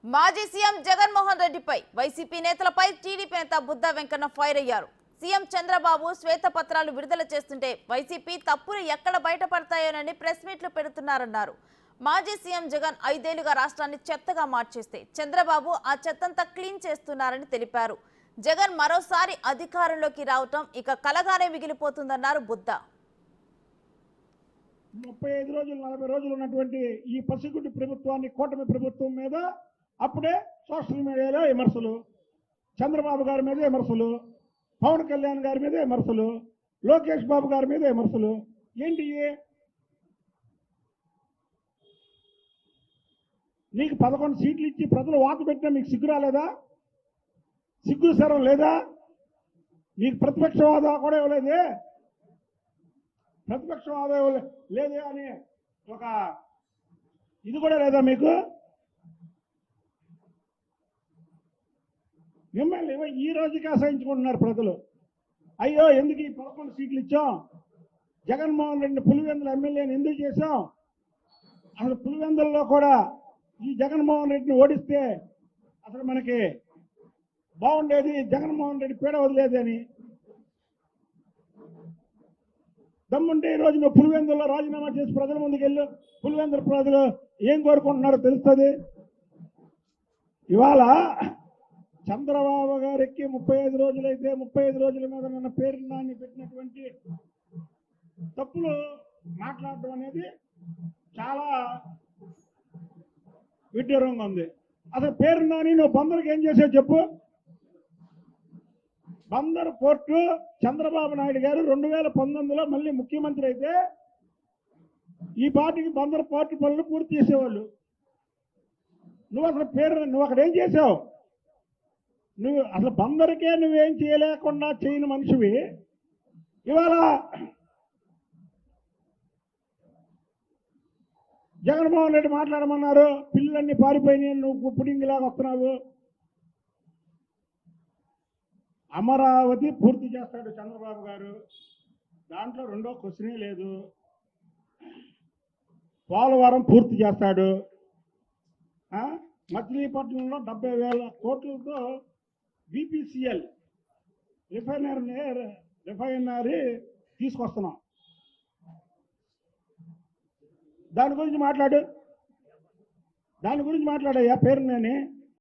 మాజీ సీఎం జగన్మోహన్ రెడ్డిపై వైసీపీ నేతలపై టీడీపీ నేత బుద్ధ వెంకన్న ఫైర్ అయ్యారు. సీఎం చంద్రబాబు శ్వేతపత్రాలు విడుదల చేస్తుంటే వైసీపీ తప్పులు ఎక్కడ బయటపడతాయోనని ప్రెస్ మీట్లు పెడుతున్నారన్నారు. మాజీ సీఎం జగన్ 5 ఏళ్లుగా రాష్ట్రాన్ని చెత్తగా మార్చేస్తే చంద్రబాబు ఆ చెత్తంతా క్లీన్ చేస్తున్నారని తెలిపారు. జగన్ మరోసారి అధికారంలోకి రావటం ఇక కలగానే మిగిలిపోతుందన్నారు బుద్ధ. 35 రోజులు 40 రోజులు ఉన్నటువంటి ఈ పసిగుడ్డి ప్రభుత్వాన్ని కూటమి ప్రభుత్వం మీద అప్పుడే సోషల్ మీడియాలో విమర్శలు, చంద్రబాబు గారి మీద విమర్శలు, పవన్ కళ్యాణ్ గారి మీద విమర్శలు, లోకేష్ బాబు గారి మీద విమర్శలు. ఏంటి నీకు 11 సీట్లు ఇచ్చి ప్రజలు వాకు పెట్టినా మీకు సిగ్గు రాలేదా? సిగ్గు సరం లేదా? నీకు ప్రతిపక్ష హోదా కూడా ఇవ్వలేదే, ప్రతిపక్ష హోదా లేదే అని ఒక ఇది కూడా లేదా మీకు? మిమ్మల్ని ఈ రోజుకి అసహించుకుంటున్నారు ప్రజలు. అయ్యో ఎందుకు ఈ 11 సీట్లు ఇచ్చాం, జగన్మోహన్ రెడ్డిని పులివెందుల ఎమ్మెల్యేని ఎందుకు చేశాం, అసలు పులివెందులలో కూడా ఈ జగన్మోహన్ రెడ్డిని ఓడిస్తే అసలు మనకి బాగుండేది, జగన్మోహన్ రెడ్డి పీడ వదిలేదని. దమ్ముంటే ఈ రోజు నువ్వు పులివెందుల్లో రాజీనామా చేసి ప్రజల ముందుకు వెళ్ళు, పులివెందుల ప్రజలు ఏం కోరుకుంటున్నారో తెలుస్తుంది. ఇవాళ చంద్రబాబు గారికి 35 రోజులైతే 35 రోజుల మీద నిన్న పేరు నాని పెట్టినటువంటి తప్పులు మాట్లాడడం అనేది చాలా విడ్డూరంగా ఉంది. అసలు పేరు నాని నువ్వు బందరుకి ఏం చేసావు చెప్పు? బందరు పోర్టు చంద్రబాబు నాయుడు గారు 2019లో మళ్ళీ ముఖ్యమంత్రి అయితే ఈ పార్టీకి బందరు పోర్టు పనులు పూర్తి చేసేవాళ్ళు. నువ్వు అసలు నువ్వు అక్కడ ఏం చేసావు? నువ్వు అసలు బందరికే నువ్వేం చేయలేకుండా చేయని మనిషివి. ఇవాళ జగన్మోహన్ రెడ్డి మాట్లాడమన్నారు, పిల్లలన్నీ పారిపోయినాయి, నువ్వు పుడింగిలాగా వస్తున్నావు. అమరావతి పూర్తి చేస్తాడు చంద్రబాబు గారు, దాంట్లో రెండో క్వశ్చనే లేదు. పోలవరం పూర్తి చేస్తాడు. మచిలీపట్నంలో 70,000 కోట్లతో బీపీసీఎల్ రిఫైనరీ తీసుకొస్తున్నాం. దాని గురించి మాట్లాడయ్యా పేరు నేను.